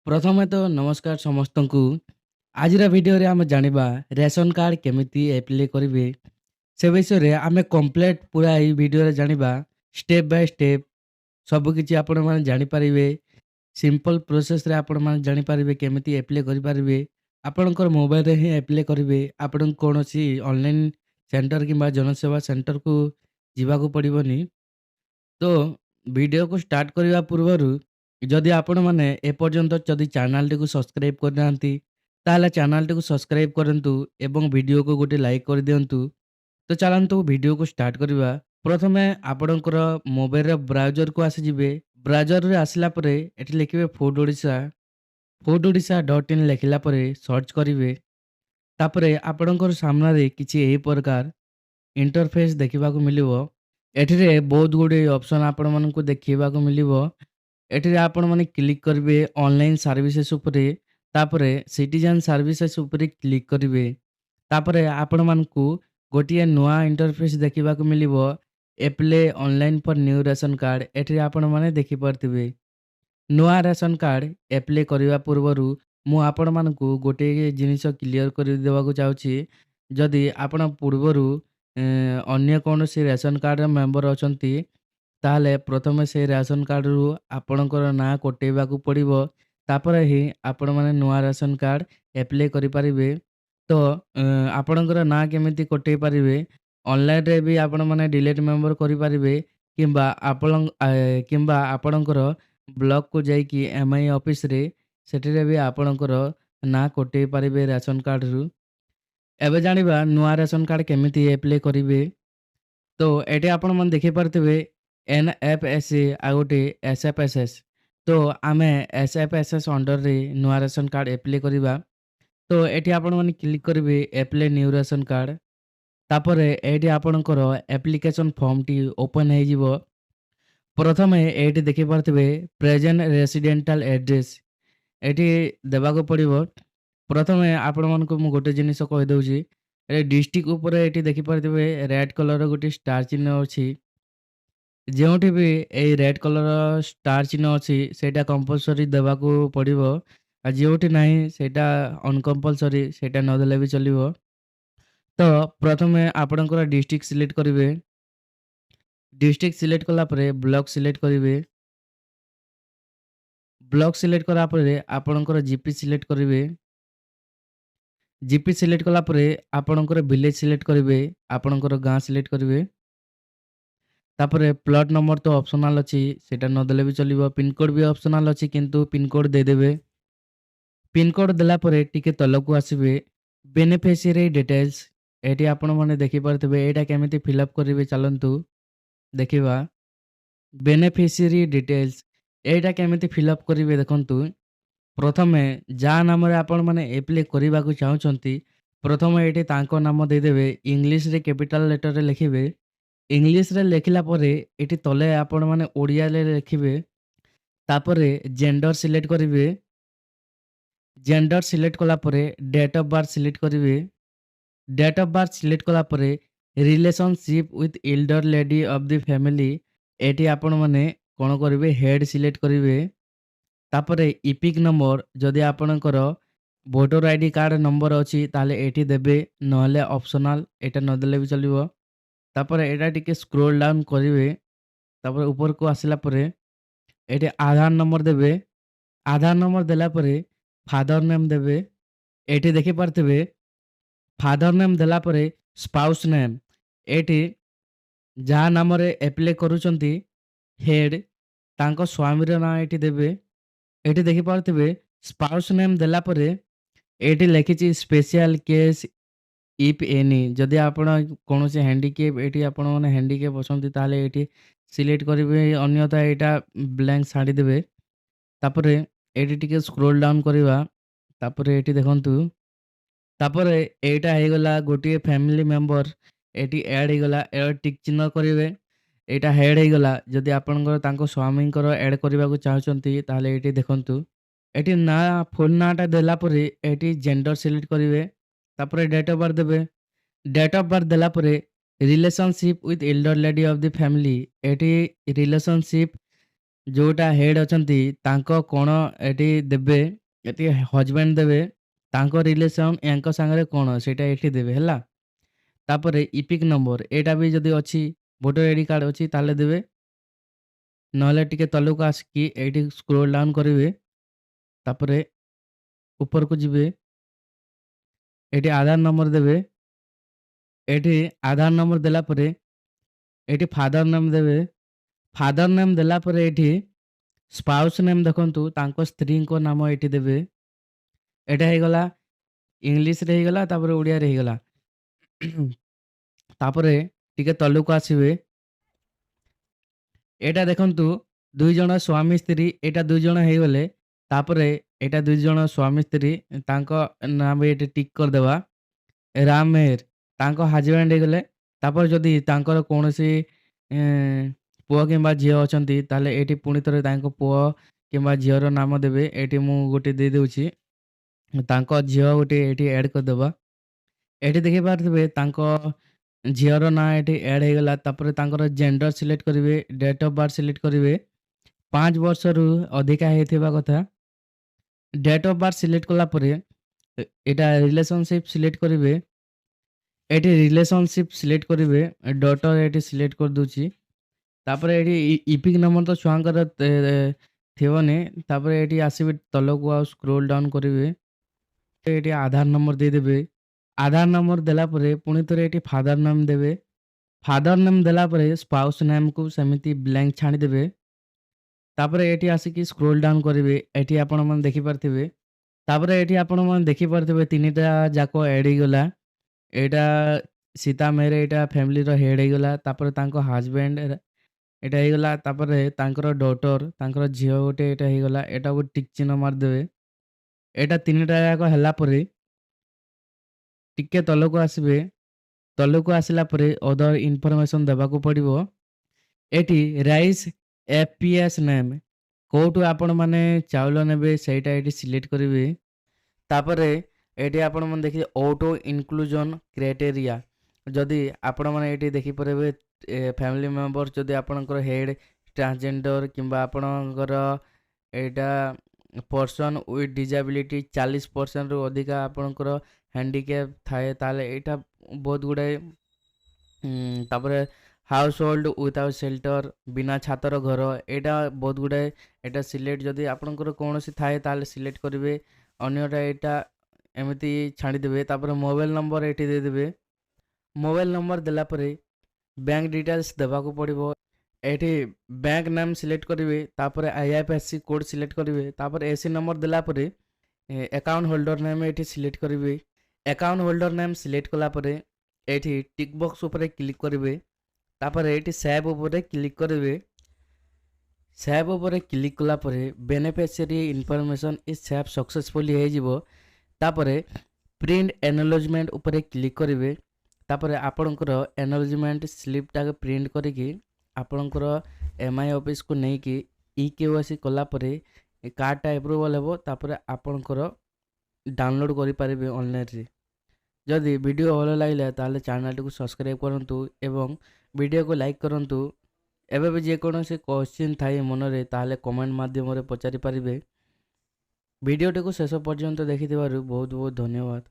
ପ୍ରଥମେ ତ ନମସ୍କାର ସମସ୍ତଙ୍କୁ। ଆଜିର ଭିଡ଼ିଓରେ ଆମେ ଜାଣିବା ରେସନ୍ କାର୍ଡ଼ କେମିତି ଆପ୍ଲାଏ କରିବେ। ସେ ବିଷୟରେ ଆମେ କମ୍ପ୍ଲିଟ୍ ପୁରା ଏହି ଭିଡ଼ିଓରେ ଜାଣିବା। ଷ୍ଟେପ୍ ବାଇ ଷ୍ଟେପ୍ ସବୁକିଛି ଆପଣମାନେ ଜାଣିପାରିବେ। ସିମ୍ପଲ୍ ପ୍ରୋସେସ୍‌ରେ ଆପଣମାନେ ଜାଣିପାରିବେ କେମିତି ଆପ୍ଲାଏ କରିପାରିବେ। ଆପଣଙ୍କର ମୋବାଇଲରେ ହିଁ ଆପ୍ଲାଏ କରିବେ। ଆପଣଙ୍କୁ କୌଣସି ଅନଲାଇନ୍ ସେଣ୍ଟର କିମ୍ବା ଜନସେବା ସେଣ୍ଟରକୁ ଯିବାକୁ ପଡ଼ିବନି। ତ ଭିଡ଼ିଓକୁ ଷ୍ଟାର୍ଟ କରିବା ପୂର୍ବରୁ ଯଦି ଆପଣମାନେ ଏପର୍ଯ୍ୟନ୍ତ ଯଦି ଚ୍ୟାନେଲଟିକୁ ସବସ୍କ୍ରାଇବ୍ କରିନାହାନ୍ତି, ତାହେଲେ ଚ୍ୟାନେଲଟିକୁ ସବସ୍କ୍ରାଇବ୍ କରନ୍ତୁ ଏବଂ ଭିଡ଼ିଓକୁ ଗୋଟେ ଲାଇକ୍ କରିଦିଅନ୍ତୁ। ତ ଚାଲନ୍ତୁ ଭିଡ଼ିଓକୁ ଷ୍ଟାର୍ଟ କରିବା। ପ୍ରଥମେ ଆପଣଙ୍କର ମୋବାଇଲର ବ୍ରାଉଜରକୁ ଆସିଯିବେ। ବ୍ରାଉଜରରେ ଆସିଲା ପରେ ଏଠି ଲେଖିବେ foododisha.in ଲେଖିଲା ପରେ ସର୍ଚ୍ଚ କରିବେ। ତାପରେ ଆପଣଙ୍କର ସାମ୍ନାରେ କିଛି ଏହି ପ୍ରକାର ଇଣ୍ଟରଫେସ୍ ଦେଖିବାକୁ ମିଳିବ। ଏଠିରେ ବହୁତ ଗୁଡ଼ିଏ ଅପସନ୍ ଆପଣମାନଙ୍କୁ ଦେଖିବାକୁ ମିଳିବ। ଏଠିରେ ଆପଣମାନେ କ୍ଲିକ୍ କରିବେ ଅନଲାଇନ୍ ସର୍ଭିସେସ୍ ଉପରେ। ତାପରେ ସିଟିଜେନ୍ ସର୍ଭିସେସ୍ ଉପରେ କ୍ଲିକ୍ କରିବେ। ତାପରେ ଆପଣମାନଙ୍କୁ ଗୋଟିଏ ନୂଆ ଇଣ୍ଟରଫେସ୍ ଦେଖିବାକୁ ମିଳିବ। Apply online for new ration card. ଏଠିରେ ଆପଣମାନେ ଦେଖିପାରୁଥିବେ। ନୂଆ ରେସନ୍ କାର୍ଡ଼ ଆପ୍ଲାଏ କରିବା ପୂର୍ବରୁ ମୁଁ ଆପଣମାନଙ୍କୁ ଗୋଟିଏ ଜିନିଷ କ୍ଲିୟର କରିଦେବାକୁ ଚାହୁଁଛି। ଯଦି ଆପଣ ପୂର୍ବରୁ ଅନ୍ୟ କୌଣସି ରେସନ୍ କାର୍ଡ଼ର ମେମ୍ବର ଅଛନ୍ତି, ତାହେଲେ ପ୍ରଥମେ ସେଇ ରେସନ୍ କାର୍ଡ଼ରୁ ଆପଣଙ୍କର ନାଁ କଟେଇବାକୁ ପଡ଼ିବ। ତାପରେ ହିଁ ଆପଣମାନେ ନୂଆ ରେସନ୍ କାର୍ଡ଼ ଆପ୍ଲାଏ କରିପାରିବେ। ତ ଆପଣଙ୍କର ନାଁ କେମିତି କଟେଇ ପାରିବେ? ଅନଲାଇନ୍‌ରେ ବି ଆପଣମାନେ ଡିଲିଟ୍ ମେମ୍ବର କରିପାରିବେ କିମ୍ବା ଆପଣଙ୍କର ବ୍ଲକକୁ ଯାଇକି ଏମ୍ଆଇ ଅଫିସରେ ସେଠିରେ ବି ଆପଣଙ୍କର ନାଁ କଟେଇ ପାରିବେ ରେସନ୍ କାର୍ଡ଼ରୁ। ଏବେ ଜାଣିବା ନୂଆ ରେସନ୍ କାର୍ଡ଼ କେମିତି ଆପ୍ଲାଏ କରିବେ। ତ ଏଠି ଆପଣମାନେ ଦେଖିପାରୁଥିବେ ଏନ୍ଏଫ୍ଏସ୍‌ଏ ଆଉ ଗୋଟେ ଏସ୍ଏଫ୍ଏସ୍ଏସ୍। ତ ଆମେ ଏସ୍ଏଫ୍ଏସ୍ଏସ୍ ଅଣ୍ଡରରେ ନୂଆ ରେସନ୍ କାର୍ଡ଼ ଆପ୍ଲାଏ କରିବା। ତ ଏଠି ଆପଣମାନେ କ୍ଲିକ୍ କରିବେ ଆପ୍ଲାଏ ନ୍ୟୁ ରେସନ୍ କାର୍ଡ଼। ତାପରେ ଏଇଠି ଆପଣଙ୍କର ଆପ୍ଲିକେସନ୍ ଫର୍ମଟି ଓପନ୍ ହେଇଯିବ। ପ୍ରଥମେ ଏଇଠି ଦେଖିପାରୁଥିବେ ପ୍ରେଜେଣ୍ଟ ରେସିଡେଣ୍ଟାଲ୍ ଆଡ୍ରେସ୍ ଏଠି ଦେବାକୁ ପଡ଼ିବ। ପ୍ରଥମେ ଆପଣମାନଙ୍କୁ ମୁଁ ଗୋଟେ ଜିନିଷ କହିଦେଉଛି। ଏ ଡିଷ୍ଟ୍ରିକ୍ଟ ଉପରେ ଏଠି ଦେଖିପାରୁଥିବେ ରେଡ୍ କଲର୍‌ର ଗୋଟେ ଷ୍ଟାର ଚିହ୍ନ ଅଛି। ଯେଉଁଠି ବି ଏଇ ରେଡ୍ କଲର୍‌ର ଷ୍ଟାର ଚିହ୍ନ ଅଛି ସେଇଟା କମ୍ପଲସରି ଦେବାକୁ ପଡ଼ିବ। ଆଉ ଯେଉଁଠି ନାହିଁ ସେଇଟା ଅନକମ୍ପଲସରି, ସେଇଟା ନଦେଲେ ବି ଚଲିବ। ତ ପ୍ରଥମେ ଆପଣଙ୍କର ଡିଷ୍ଟ୍ରିକ୍ଟ ସିଲେକ୍ଟ କରିବେ। ଡିଷ୍ଟ୍ରିକ୍ଟ ସିଲେକ୍ଟ କଲା ପରେ ବ୍ଲକ୍ ସିଲେକ୍ଟ କରିବେ। ବ୍ଲକ୍ ସିଲେକ୍ଟ କଲା ପରେ ଆପଣଙ୍କର ଜିପି ସିଲେକ୍ଟ କରିବେ। ଜିପି ସିଲେକ୍ଟ କଲା ପରେ ଆପଣଙ୍କର ଭିଲେଜ୍ ସିଲେକ୍ଟ କରିବେ। ଆପଣଙ୍କର ଗାଁ ସିଲେକ୍ଟ କରିବେ। ତାପରେ ପ୍ଲଟ୍ ନମ୍ବର ତ ଅପସନାଲ୍ ଅଛି, ସେଇଟା ନଦେଲେ ବି ଚଲିବ। ପିନ୍‌କୋଡ଼୍ ବି ଅପସନାଲ୍ ଅଛି, କିନ୍ତୁ ପିନ୍‌କୋଡ଼୍ ଦେଇଦେବେ। ପିନ୍‌କୋଡ଼୍ ଦେଲା ପରେ ଟିକେ ତଳକୁ ଆସିବେ। ବେନିଫିସିଆରୀ ଡିଟେଲ୍ସ ଏଠି ଆପଣମାନେ ଦେଖିପାରୁଥିବେ। ଏଇଟା କେମିତି ଫିଲ୍ଅପ୍ କରିବେ ଚାଲନ୍ତୁ ଦେଖିବା। ବେନିଫିସିଆରୀ ଡିଟେଲ୍ସ ଏଇଟା କେମିତି ଫିଲ୍ଅପ୍ କରିବେ ଦେଖନ୍ତୁ। ପ୍ରଥମେ ଯାହା ନାମରେ ଆପଣମାନେ ଆପ୍ଲାଏ କରିବାକୁ ଚାହୁଁଛନ୍ତି, ପ୍ରଥମେ ଏଇଠି ତାଙ୍କ ନାମ ଦେଇଦେବେ। ଇଂଲିଶରେ କ୍ୟାପିଟାଲ୍ ଲେଟରରେ ଲେଖିବେ। ଇଂଲିଶରେ ଲେଖିଲା ପରେ ଏଠି ତଳେ ଆପଣମାନେ ଓଡ଼ିଆରେ ଲେଖିବେ। ତାପରେ ଜେଣ୍ଡର ସିଲେକ୍ଟ କରିବେ। ଜେଣ୍ଡର ସିଲେକ୍ଟ କଲା ପରେ ଡେଟ୍ ଅଫ୍ ବାର୍ଥ ସିଲେକ୍ଟ କରିବେ। ଡେଟ୍ ଅଫ୍ ବାର୍ଥ ସିଲେକ୍ଟ କଲା ପରେ relationship with elder lady of the family ଏଠି ଆପଣମାନେ କ'ଣ କରିବେ ହେଡ୍ ସିଲେକ୍ଟ କରିବେ। ତାପରେ ଇପିକ୍ ନମ୍ବର ଯଦି ଆପଣଙ୍କର ଭୋଟର ଆଇଡି କାର୍ଡ଼ ନମ୍ବର ଅଛି ତାହେଲେ ଏଠି ଦେବେ, ନହେଲେ ଅପସନାଲ୍, ଏଇଟା ନଦେଲେ ବି ଚଲିବ। ତାପରେ ଏଇଟା ଟିକେ ସ୍କ୍ରୋଲ୍ ଡାଉନ୍ କରିବେ। ତାପରେ ଉପରକୁ ଆସିଲା ପରେ ଏଠି ଆଧାର ନମ୍ବର ଦେବେ। ଆଧାର ନମ୍ବର ଦେଲା ପରେ ଫାଦର ନେମ୍ ଦେବେ। ଏଠି ଦେଖିପାରୁଥିବେ ଫାଦର ନେମ୍ ଦେଲା ପରେ ସ୍ପାଉସ୍ ନେମ୍ ଏଠି ଯାହା ନାମରେ ଆପ୍ଲାଏ କରୁଛନ୍ତି ହେଡ୍, ତାଙ୍କ ସ୍ୱାମୀର ନାଁ ଏଠି ଦେବେ। ଏଠି ଦେଖିପାରୁଥିବେ ସ୍ପାଉସ୍ ନେମ୍ ଦେଲା ପରେ ଏଠି ଲେଖିଛି ସ୍ପେଶିଆଲ୍ କେସ୍ ଇଫ୍ ଏନି। ଯଦି ଆପଣ କୌଣସି ହ୍ୟାଣ୍ଡିକ୍ୟାପ୍ ଏଠି ଆପଣମାନେ ହ୍ୟାଣ୍ଡିକ୍ୟାପ୍ ଅଛନ୍ତି ତାହେଲେ ଏଠି ସିଲେକ୍ଟ କରିବେ, ଅନ୍ୟଥା ଏଇଟା ବ୍ଲାଙ୍କ ଛାଡ଼ିଦେବେ। ତାପରେ ଏଠି ଟିକେ ସ୍କ୍ରୋଲ୍ ଡାଉନ୍ କରିବା। ତାପରେ ଏଠି ଦେଖନ୍ତୁ। ତାପରେ ଏଇଟା ହେଇଗଲା ଗୋଟିଏ ଫ୍ୟାମିଲି ମେମ୍ବର ଏଠି ଆଡ଼୍ ହେଇଗଲା। ଟିକ୍ ଚିହ୍ନ କରିବେ। ଏଇଟା ହେଡ୍ ହେଇଗଲା। ଯଦି ଆପଣଙ୍କର ତାଙ୍କ ସ୍ୱାମୀଙ୍କର ଆଡ଼୍ କରିବାକୁ ଚାହୁଁଛନ୍ତି ତାହେଲେ ଏଠି ଦେଖନ୍ତୁ। ଏଠି ନାଁ ଫୁଲ୍ ନାଁଟା ଦେଲା ପରେ ଏଠି ଜେଣ୍ଡର ସିଲେକ୍ଟ କରିବେ। ତାପରେ ଡେଟ୍ ଅଫ୍ ବାର୍ଥ ଦେବେ। ଡେଟ୍ ଅଫ୍ ବାର୍ଥ ଦେଲା ପରେ relationship with elder lady of the family ଏଠି ରିଲେସନସିପ୍ ଯୋଉଟା ହେଡ୍ ଅଛନ୍ତି ତାଙ୍କ କ'ଣ ଏଠି ଦେବେ, ଏଠି ହଜବ୍ୟାଣ୍ଡ ଦେବେ, ତାଙ୍କ ରିଲେସନ୍ ୟାଙ୍କ ସାଙ୍ଗରେ କ'ଣ ସେଇଟା ଏଠି ଦେବେ ହେଲା। ତାପରେ ଇପିକ୍ ନମ୍ବର ଏଇଟା ବି ଯଦି ଅଛି, ଭୋଟର ଆଇଡି କାର୍ଡ଼ ଅଛି ତାହେଲେ ଦେବେ। ନହେଲେ ଟିକେ ତଳକୁ ଆସିକି ଏଇଠି ସ୍କ୍ରୋଲ୍ ଡାଉନ୍ କରିବେ। ତାପରେ ଉପରକୁ ଯିବେ। ଏଠି ଆଧାର ନମ୍ବର ଦେବେ। ଏଠି ଆଧାର ନମ୍ବର ଦେଲା ପରେ ଏଠି ଫାଦର ନେମ୍ ଦେବେ। ଫାଦର ନେମ୍ ଦେଲା ପରେ ଏଠି ସ୍ପାଉସ୍ ନେମ୍ ଦେଖନ୍ତୁ ତାଙ୍କ ସ୍ତ୍ରୀଙ୍କ ନାମ ଏଠି ଦେବେ। ଏଇଟା ହେଇଗଲା ଇଂଲିଶରେ ହେଇଗଲା, ତାପରେ ଓଡ଼ିଆରେ ହେଇଗଲା। ତାପରେ ଟିକେ ତଳକୁ ଆସିବେ। ଏଇଟା ଦେଖନ୍ତୁ 2 ଜଣ ସ୍ୱାମୀ ସ୍ତ୍ରୀ, ଏଇଟା 2 ଜଣ ହେଇଗଲେ। ତାପରେ ଏଇଟା 2 ଜଣ ସ୍ୱାମୀ ସ୍ତ୍ରୀ, ତାଙ୍କ ନାଁ ବି ଏଠି ଟିକ୍ କରିଦେବା। ରାମ ମେହେର ତାଙ୍କ ହଜବ୍ୟାଣ୍ଡ ହେଇଗଲେ। ତାପରେ ଯଦି ତାଙ୍କର କୌଣସି ପୁଅ କିମ୍ବା ଝିଅ ଅଛନ୍ତି ତାହେଲେ ଏଇଠି ପୁଣି ଥରେ ତାଙ୍କ ପୁଅ କିମ୍ବା ଝିଅର ନାମ ଦେବେ। ଏଇଠି ମୁଁ ଗୋଟେ ଦେଇଦେଉଛି, ତାଙ୍କ ଝିଅ ଗୋଟେ ଏଇଠି ଆଡ଼୍ କରିଦେବା। ଏଠି ଦେଖିପାରୁଥିବେ ତାଙ୍କ ଝିଅର ନାଁ ଏଠି ଆଡ଼୍ ହେଇଗଲା। ତାପରେ ତାଙ୍କର ଜେଣ୍ଡର ସିଲେକ୍ଟ କରିବେ, ଡେଟ୍ ଅଫ୍ ବାର୍ଥ ସିଲେକ୍ଟ କରିବେ। 5 ବର୍ଷରୁ ଅଧିକା ହେଇଥିବା କଥା। ଡେଟ୍ ଅଫ୍ ବାର୍ଥ ସିଲେକ୍ଟ କଲା ପରେ ଏଇଟା ରିଲେସନସିପ୍ ସିଲେକ୍ଟ କରିବେ। ଏଠି ରିଲେସନସିପ୍ ସିଲେକ୍ଟ କରିବେ, ଡଟର ଏଠି ସିଲେକ୍ଟ କରିଦେଉଛି। ତାପରେ ଏଠି ଇପିକ୍ ନମ୍ବର ତ ଛୁଆଙ୍କର ଥିବନି। ତାପରେ ଏଠି ଆସିବେ ତଳକୁ ଆଉ ସ୍କ୍ରୋଲ୍ ଡାଉନ୍ କରିବେ। ଏଠି ଆଧାର ନମ୍ବର ଦେଇଦେବେ। ଆଧାର ନମ୍ବର ଦେଲା ପରେ ପୁଣି ଥରେ ଏଠି ଫାଦର ନେମ୍ ଦେବେ। ଫାଦର ନେମ୍ ଦେଲା ପରେ ସ୍ପାଉସ୍ ନେମ୍‌କୁ ସେମିତି ବ୍ଲାଙ୍କ ଛାଡ଼ିଦେବେ। ତାପରେ ଏଠି ଆସିକି ସ୍କ୍ରୋଲ୍ ଡାଉନ୍ କରିବେ। ଏଠି ଆପଣମାନେ ଦେଖିପାରୁଥିବେ। ତାପରେ ଏଠି ଆପଣମାନେ ଦେଖିପାରୁଥିବେ 3ଟା ଯାକ ଆଡ଼୍ ହେଇଗଲା। ଏଇଟା ସୀତା ମେହେର, ଏଇଟା ଫ୍ୟାମିଲିର ହେଡ୍ ହେଇଗଲା। ତାପରେ ତାଙ୍କ ହଜବ୍ୟାଣ୍ଡ ଏଇଟା ହେଇଗଲା। ତାପରେ ତାଙ୍କର ଡଟର, ତାଙ୍କର ଝିଅ ଗୋଟେ ଏଇଟା ହେଇଗଲା। ଏଇଟାକୁ ଟିକ୍ ଚିହ୍ନ ମାରିଦେବେ। ଏଇଟା 3ଟା ଯାକ ହେଲା ପରେ ଟିକେ ତଳକୁ ଆସିବେ। ତଳକୁ ଆସିଲା ପରେ ଅଦର ଇନଫର୍ମେସନ୍ ଦେବାକୁ ପଡ଼ିବ। ଏଠି ରାଇସ୍ ଏଫ୍.ପି.ଏସ୍ ନେମ୍, କୋଉଠୁ ଆପଣମାନେ ଚାଉଳ ନେବେ ସେଇଟା ଏଠି ସିଲେକ୍ଟ କରିବେ। ତାପରେ ଏଠି ଆପଣମାନେ ଦେଖିବେ ଅଟୋ ଇନକ୍ଲୁଜନ୍ କ୍ରାଇଟେରିଆ। ଯଦି ଆପଣମାନେ ଏଠି ଦେଖିପାରିବେ ଫ୍ୟାମିଲି ମେମ୍ବର ଯଦି ଆପଣଙ୍କର ହେଡ୍ ଟ୍ରାନ୍ସଜେଣ୍ଡର କିମ୍ବା ଆପଣଙ୍କର ଏଇଟା ପର୍ସନ୍ ୱିଥ୍ ଡିଜାବିଲିଟି 40%ରୁ ଅଧିକା ଆପଣଙ୍କର ହ୍ୟାଣ୍ଡିକ୍ୟାପ୍ ଥାଏ ତାହେଲେ ଏଇଟା ବହୁତ ଗୁଡ଼ାଏ। ତାପରେ ହାଉସ୍ ହୋଲ୍ଡ ୱିଥାଉଟ୍ ସେଲ୍ଟର, ବିନା ଛାତର ଘର, ଏଇଟା ବହୁତ ଗୁଡ଼ାଏ। ଏଇଟା ସିଲେକ୍ଟ ଯଦି ଆପଣଙ୍କର କୌଣସି ଥାଏ ତାହେଲେ ସିଲେକ୍ଟ କରିବେ। ଅନ୍ୟଟା ଏଇଟା ଏମିତି ଛାଡ଼ିଦେବେ। ତାପରେ ମୋବାଇଲ୍ ନମ୍ବର ଏଠି ଦେଇଦେବେ। ମୋବାଇଲ୍ ନମ୍ବର ଦେଲା ପରେ ବ୍ୟାଙ୍କ ଡିଟେଲ୍ସ ଦେବାକୁ ପଡ଼ିବ। ଏଠି ବ୍ୟାଙ୍କ ନେମ୍ ସିଲେକ୍ଟ କରିବେ। ତାପରେ IFSC କୋଡ଼୍ ସିଲେକ୍ଟ କରିବେ। ତାପରେ ଏସି ନମ୍ବର ଦେଲା ପରେ ଆକାଉଣ୍ଟ ହୋଲ୍ଡର ନେମ୍ ଏଠି ସିଲେକ୍ଟ କରିବେ। ଆକାଉଣ୍ଟ ହୋଲ୍ଡର ନେମ୍ ସିଲେକ୍ଟ କଲା ପରେ ଏଠି ଟିକ୍ ବକ୍ସ ଉପରେ କ୍ଲିକ୍ କରିବେ। ତାପରେ ଏଠି ସେଭ୍ ଉପରେ କ୍ଲିକ୍ କରିବେ। ସେଭ୍ ଉପରେ କ୍ଲିକ୍ କଲା ପରେ beneficiary information is save successfully ହେଇଯିବ। ତାପରେ ପ୍ରିଣ୍ଟ ଏନୋଲେଜମେଣ୍ଟ ଉପରେ କ୍ଲିକ୍ କରିବେ। ତାପରେ ଆପଣଙ୍କର ଏନୋଲେଜମେଣ୍ଟ ସ୍ଲିପ୍ଟାକୁ ପ୍ରିଣ୍ଟ କରିକି ଆପଣଙ୍କର MI ଅଫିସକୁ ନେଇକି EKYC କଲା ପରେ ଏ କାର୍ଡ଼ଟା ଆପ୍ରୁଭାଲ୍ ହେବ। ତାପରେ ଆପଣଙ୍କର ଡାଉନଲୋଡ଼୍ କରିପାରିବେ ଅନଲାଇନ୍ରେ। ଯଦି ଭିଡ଼ିଓ ଭଲ ଲାଗିଲା ତାହେଲେ ଚ୍ୟାନେଲଟିକୁ ସବସ୍କ୍ରାଇବ୍ କରନ୍ତୁ ଏବଂ ଭିଡ଼ିଓକୁ ଲାଇକ୍ କରନ୍ତୁ। ଏବେ ବି ଯେକୌଣସି କ୍ୱେଶ୍ଚିନ୍ ଥାଏ ମନରେ ତାହେଲେ କମେଣ୍ଟ ମାଧ୍ୟମରେ ପଚାରି ପାରିବେ। ଭିଡ଼ିଓଟିକୁ ଶେଷ ପର୍ଯ୍ୟନ୍ତ ଦେଖିଥିବାରୁ ବହୁତ ବହୁତ ଧନ୍ୟବାଦ।